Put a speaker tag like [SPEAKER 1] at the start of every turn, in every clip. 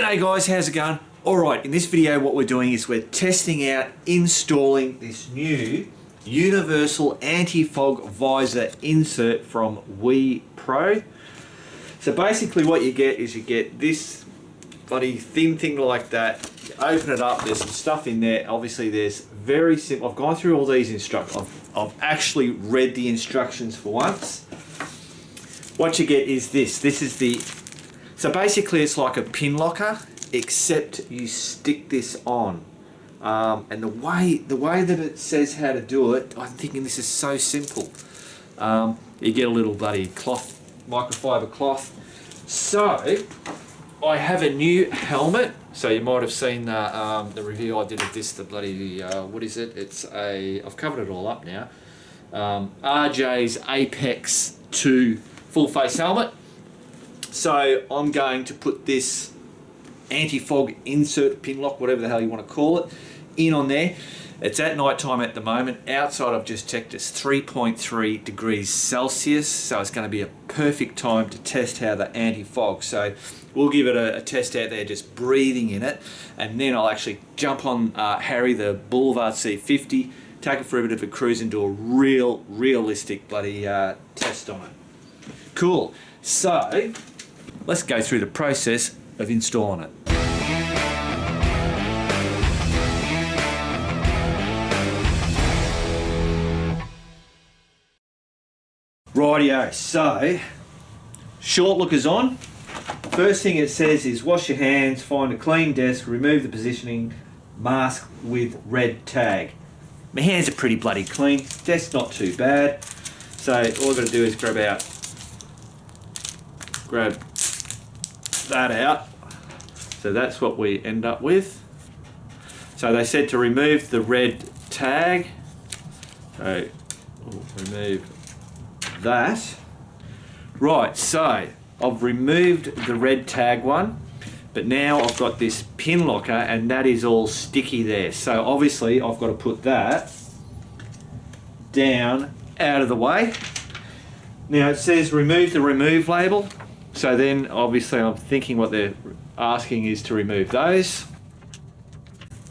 [SPEAKER 1] G'day guys, how's it going? Alright, in this video what we're doing is we're testing out installing this new universal anti-fog visor insert from WEEPRO. So basically what you get is you get this bloody thin thing like that. You open it up, there's some stuff in there. Obviously there's very simple, I've gone through all these instructions. I've actually read the instructions for once. What you get is this is the, so basically it's like a pin locker, except you stick this on. And the way that it says how to do it, I'm thinking this is so simple. You get a little bloody cloth, microfiber cloth. So I have a new helmet. So you might have seen the review I did of this, the bloody, what is it? It's a, I've covered it all up now. RJ's Apex 2 full face helmet. So I'm going to put this anti-fog insert, pin lock, whatever the hell you want to call it, in on there. It's at night time at the moment. Outside I've just checked, it's 3.3 degrees Celsius, so it's going to be a perfect time to test how the anti-fog. So we'll give it a test out there, just breathing in it, and then I'll actually jump on Harry, the Boulevard C50, take it for a bit of a cruise and do a realistic bloody test on it. Cool. So let's go through the process of installing it. Rightio, so short look is on. First thing it says is wash your hands, find a clean desk, remove the positioning mask with red tag. My hands are pretty bloody clean, desk's not too bad. So all I've got to do is grab that out. So that's what we end up with. So they said to remove the red tag. So we'll remove that. Right, so I've removed the red tag one, but now I've got this pin locker and that is all sticky there. So obviously I've got to put that down out of the way. Now it says remove the remove label. So then obviously I'm thinking what they're asking is to remove those.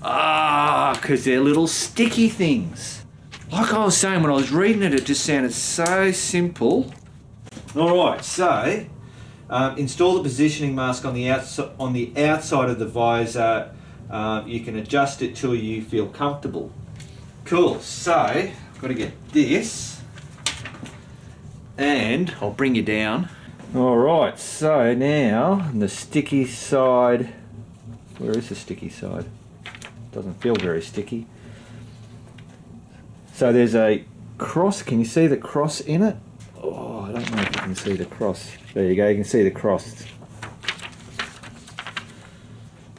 [SPEAKER 1] Because they're little sticky things. Like I was saying when I was reading it, it just sounded so simple. Alright, so install the positioning mask on the outside of the visor. You can adjust it till you feel comfortable. Cool, so I've got to get this and I'll bring you down. Alright, so now the sticky side, where is the sticky side? Doesn't feel very sticky. So there's a cross, can you see the cross in it? Oh, I don't know if you can see the cross. There you go, you can see the cross.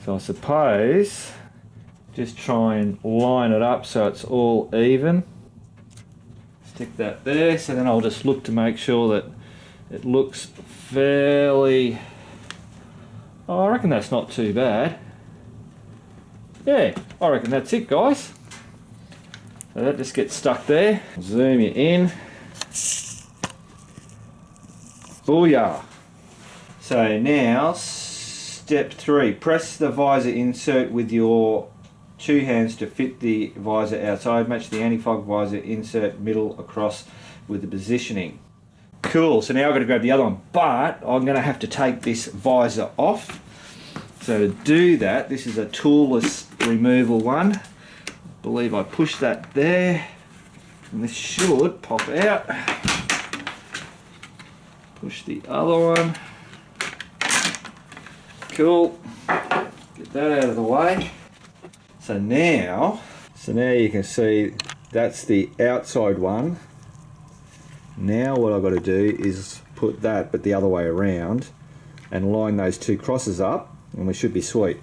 [SPEAKER 1] So I suppose just try and line it up so it's all even. Stick that there, so then I'll just look to make sure that it looks fairly, oh, I reckon that's not too bad. Yeah, I reckon that's it, guys. So that just gets stuck there. Zoom you in. Booyah. So now, step 3. Press the visor insert with your 2 hands to fit the visor outside. Match the anti-fog visor insert middle across with the positioning. Cool, so now I've got to grab the other one, but I'm going to have to take this visor off. So to do that, this is a toolless removal one. I believe I push that there, and this should pop out. Push the other one. Cool, get that out of the way. So now you can see that's the outside one. Now what I've got to do is put that, but the other way around, and line those 2 crosses up, and we should be sweet.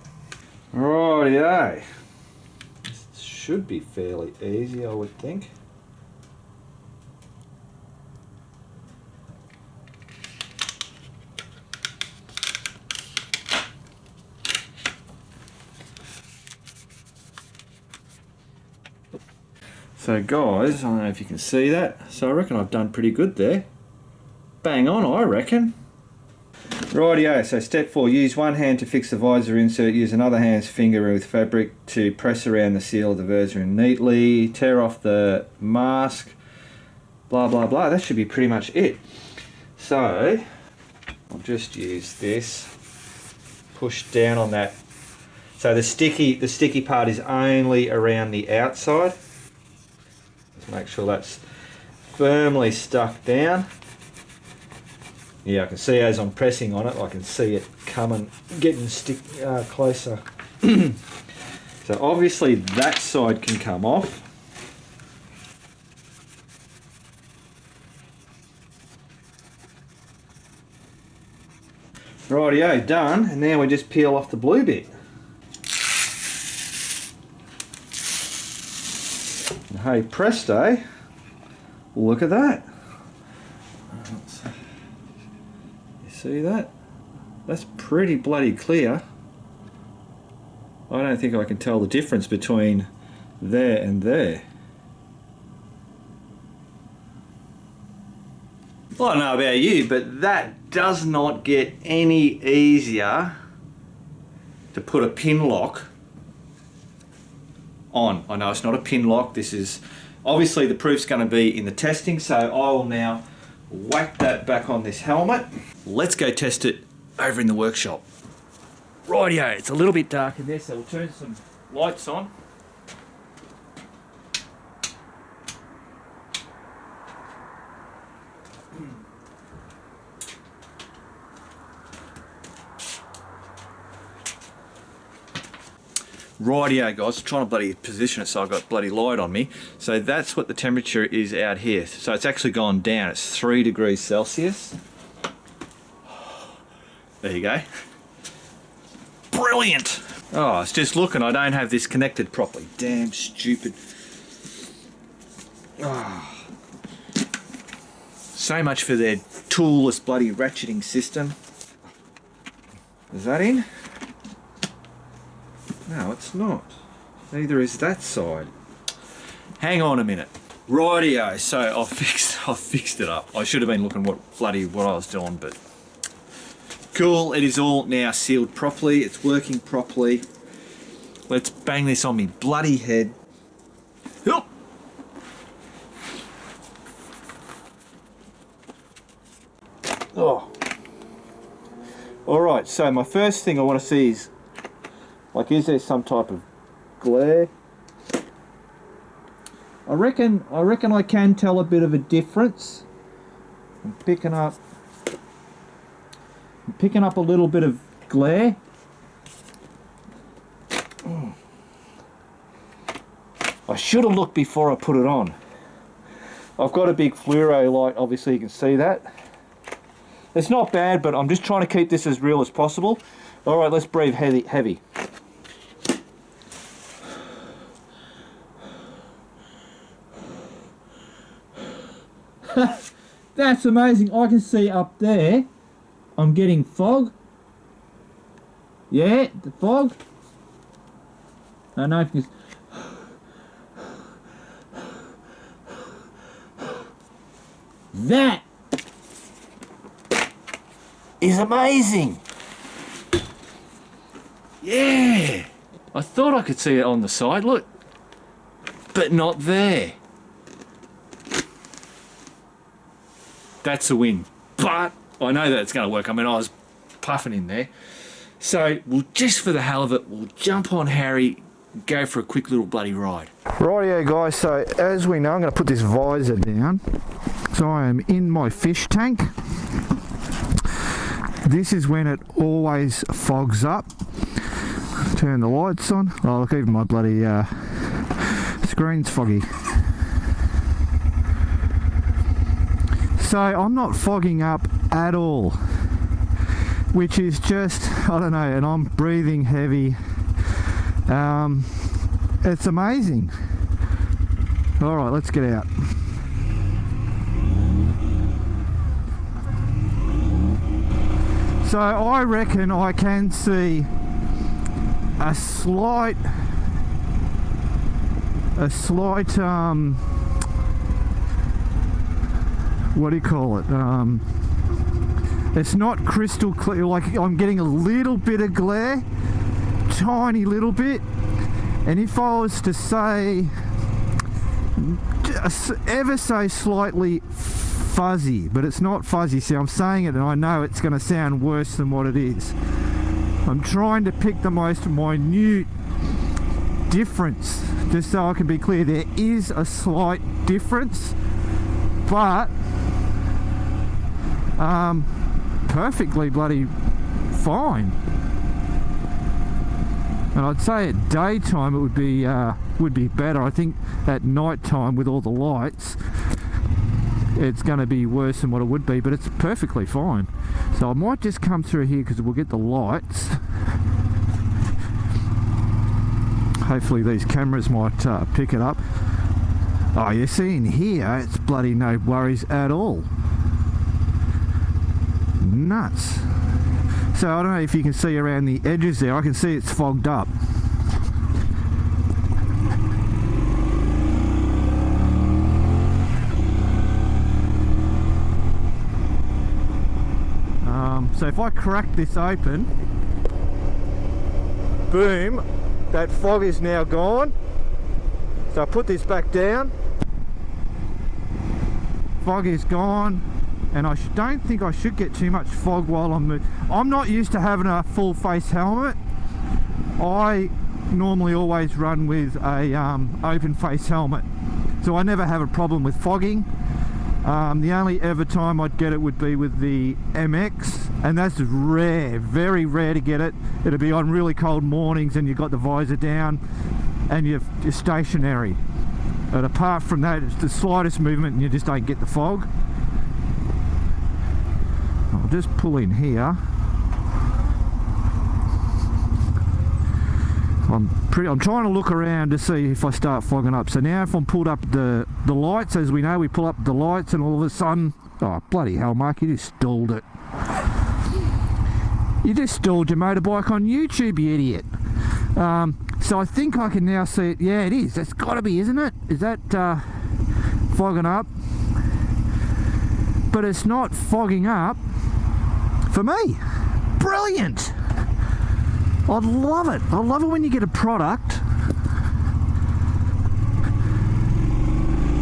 [SPEAKER 1] Rightio. This should be fairly easy, I would think. So guys, I don't know if you can see that. So I reckon I've done pretty good there. Bang on, I reckon. Rightio, so step 4, use one hand to fix the visor insert, use another hand's finger with fabric to press around the seal of the visor neatly, tear off the mask, blah blah blah. That should be pretty much it. So I'll just use this, push down on that. So the sticky part is only around the outside. Just make sure that's firmly stuck down. Yeah, I can see as I'm pressing on it, I can see it coming, getting closer. So obviously that side can come off. Rightio, done, and now we just peel off the blue bit. And hey presto, look at that. See that? That's pretty bloody clear. I don't think I can tell the difference between there and there. Well, I don't know about you, but that does not get any easier to put a pin lock on. I know it's not a pin lock. This is obviously the proof's going to be in the testing, so I will now whack that back on this helmet. Let's go test it over in the workshop. Rightio, it's a little bit dark in there, so we'll turn some lights on. Rightio guys, trying to bloody position it so I've got bloody light on me. So that's what the temperature is out here. So it's actually gone down, it's 3 degrees Celsius. There you go. Brilliant! Oh, it's just looking, I don't have this connected properly. Damn stupid. Oh. So much for their toolless bloody ratcheting system. Is that in? No, it's not. Neither is that side. Hang on a minute. Rightio, so I've fixed it up. I should have been looking what I was doing, but cool. It is all now sealed properly. It's working properly. Let's bang this on me bloody head. Oh. All right. So my first thing I want to see is, like, is there some type of glare? I reckon I can tell a bit of a difference. I'm picking up a little bit of glare. I should have looked before I put it on. I've got a big fluoro light, obviously you can see that. It's not bad, but I'm just trying to keep this as real as possible. All right, let's breathe heavy. That's amazing. I can see up there I'm getting fog. Yeah, the fog. I don't know if you can... That is amazing. Yeah. I thought I could see it on the side, look. But not there. That's a win. But I know that it's going to work. I mean, I was puffing in there. So, we'll just for the hell of it, we'll jump on Harry, go for a quick little bloody ride. Rightio guys, so as we know, I'm going to put this visor down. So I am in my fish tank. This is when it always fogs up. Turn the lights on. Oh look, even my bloody screen's foggy. So I'm not fogging up at all, which is just, I don't know, and I'm breathing heavy. It's amazing. All right, let's get out. So I reckon I can see a slight what do you call it,
[SPEAKER 2] It's not crystal clear, like I'm getting a little bit of glare, tiny little bit. And if I was to say ever so slightly fuzzy, but it's not fuzzy. See, I'm saying it and I know it's going to sound worse than what it is. I'm trying to pick the most minute difference, just so I can be clear. There is a slight difference, but perfectly bloody fine. And I'd say at daytime it would be better. I think at night time with all the lights it's going to be worse than what it would be, but it's perfectly fine. So I might just come through here because we'll get the lights. Hopefully these cameras might pick it up. Oh, you see in here, it's bloody no worries at all. Nuts. So I don't know if you can see around the edges there. I can see it's fogged up. So if I crack this open, boom, that fog is now gone. So I put this back down, fog is gone, and I don't think I should get too much fog while I'm moving. I'm not used to having a full face helmet. I normally always run with a open face helmet, so I never have a problem with fogging. The only ever time I'd get it would be with the MX, and that's rare, very rare to get it. It'll be on really cold mornings and you've got the visor down and you're stationary. But apart from that, it's the slightest movement and you just don't get the fog. I'll just pull in here. I'm trying to look around to see if I start fogging up. So now if I'm pulled up the lights, as we know, we pull up the lights and all of a sudden, oh bloody hell, Mark, you just stalled it. You just stalled your motorbike on YouTube, you idiot. So I think I can now see it. Yeah, it is. That's got to be, isn't it? Is that fogging up? But it's not fogging up for me. Brilliant. I love it. I love it when you get a product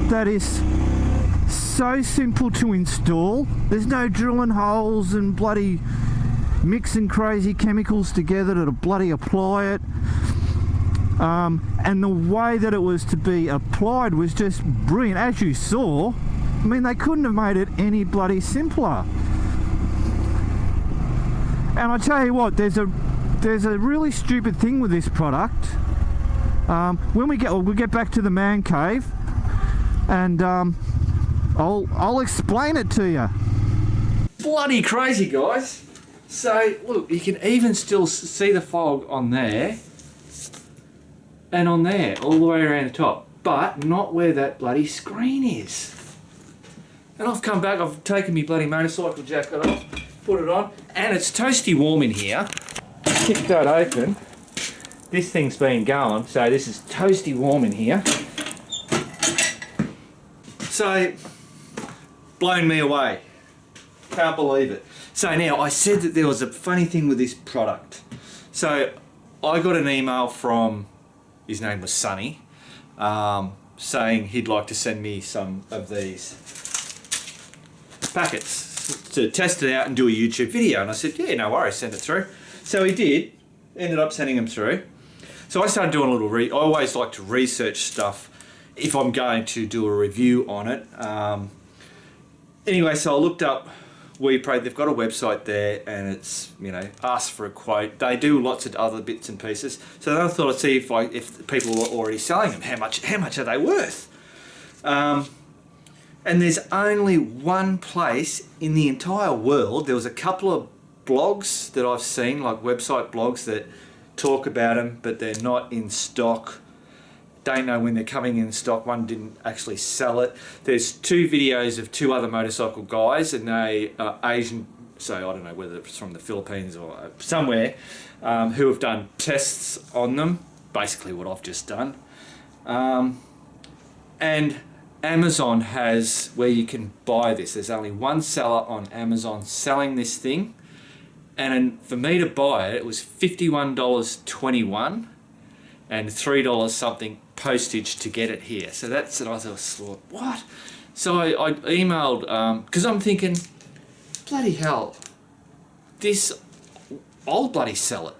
[SPEAKER 2] that is so simple to install. There's no drilling holes and bloody mixing crazy chemicals together to bloody apply it. And the way that it was to be applied was just brilliant. As you saw, I mean, they couldn't have made it any bloody simpler. And I tell you what, there's a really stupid thing with this product. When we'll get back to the man cave, and I'll explain it to you.
[SPEAKER 1] Bloody crazy, guys. So look, you can even still see the fog on there and on there, all the way around the top, but not where that bloody screen is. And I've come back, I've taken my bloody motorcycle jacket off, put it on, and it's toasty warm in here. Kick that open. This thing's been going, so this is toasty warm in here. So, blown me away. Can't believe it. So now, I said that there was a funny thing with this product. So, I got an email from, his name was Sonny, saying he'd like to send me some of these packets to test it out and do a YouTube video. And I said, yeah, no worries, send it through. So he did, ended up sending them through. So I started doing a little I always like to research stuff if I'm going to do a review on it. Anyway, so I looked up WEEPRO. They've got a website there, and it's, you know, ask for a quote. They do lots of other bits and pieces. So then I thought I'd see if people were already selling them. How much are they worth? And there's only one place in the entire world. There was a couple of blogs that I've seen, like website blogs that talk about them, but they're not in stock. Don't know when they're coming in stock. One didn't actually sell it. There's two videos of two other motorcycle guys, and they are Asian, so I don't know whether it's from the Philippines or somewhere, who have done tests on them, basically what I've just done. And Amazon has where you can buy this. There's only one seller on Amazon selling this thing, and for me to buy it, it was $51.21 and $3 something postage to get it here. So that's what I thought, what? So I emailed, because I'm thinking, bloody hell, I'll bloody sell it.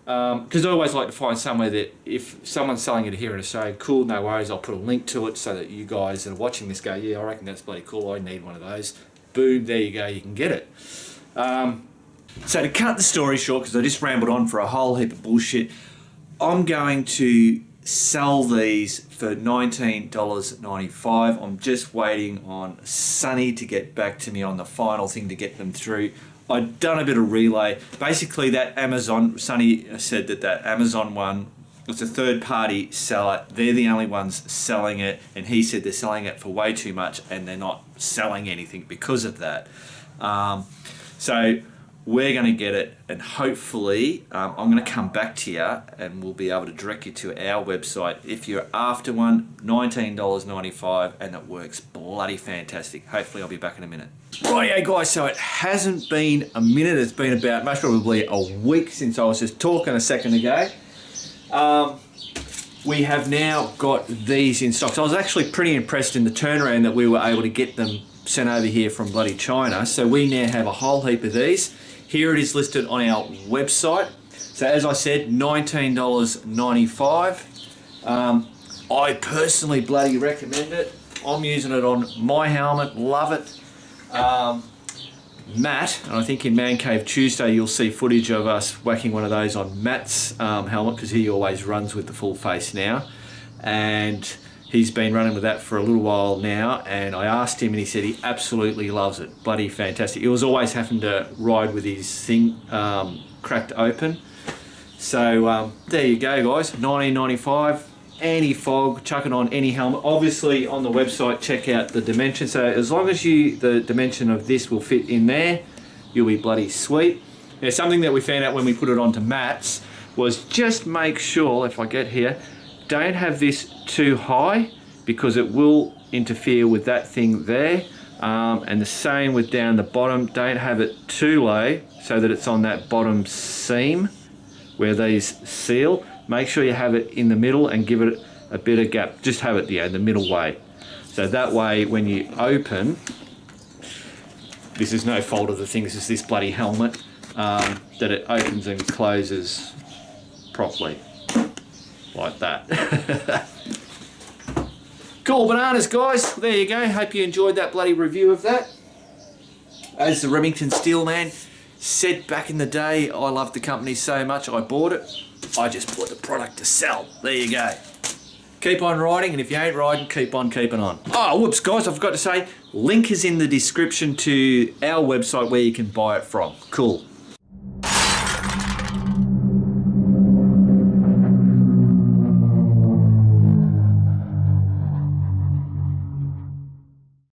[SPEAKER 1] Because I always like to find somewhere that if someone's selling it here in Australia, cool, no worries, I'll put a link to it so that you guys that are watching this go, yeah, I reckon that's bloody cool, I need one of those. Boom, there you go, you can get it. So to cut the story short, because I just rambled on for a whole heap of bullshit, I'm going to sell these for $19.95. I'm just waiting on Sunny to get back to me on the final thing to get them through. I'd done a bit of relay. Basically, that Amazon, Sonny said that Amazon one, it's a third-party seller. They're the only ones selling it, and he said they're selling it for way too much, and they're not selling anything because of that. So we're going to get it, and hopefully I'm going to come back to you, and we'll be able to direct you to our website. If you're after one, $19.95, and it works bloody fantastic. Hopefully I'll be back in a minute. Right, guys, so it hasn't been a minute, it's been about most probably a week since I was just talking a second ago. We have now got these in stock. So I was actually pretty impressed in the turnaround that we were able to get them sent over here from bloody China. So we now have a whole heap of these. Here it is listed on our website. So as I said, $19.95. I personally bloody recommend it. I'm using it on my helmet, love it. Matt, and I think in Man Cave Tuesday you'll see footage of us whacking one of those on Matt's helmet, because he always runs with the full face now, and he's been running with that for a little while now, and I asked him and he said he absolutely loves it. Bloody fantastic. He was always having to ride with his thing cracked open. So there you go, guys, $19.95. Anti-fog, chuck it on any helmet. Obviously on the website, check out the dimension. So as long as the dimension of this will fit in there, you'll be bloody sweet. Now, something that we found out when we put it onto Matt's was just make sure, if I get here, don't have this too high, because it will interfere with that thing there. And the same with down the bottom, don't have it too low so that it's on that bottom seam where these seal. Make sure you have it in the middle and give it a bit of gap. Just have it the middle way. So that way when you open, this is no fault of the thing, this is this bloody helmet, that it opens and closes properly. Like that. Cool bananas, guys. There you go. Hope you enjoyed that bloody review of that. As the Remington Steelman said back in the day, I loved the company so much I bought it. I just bought the product to sell. There you go. Keep on riding, and if you ain't riding, keep on keeping on. Oh, whoops, guys, I forgot to say, link is in the description to our website where you can buy it from. Cool.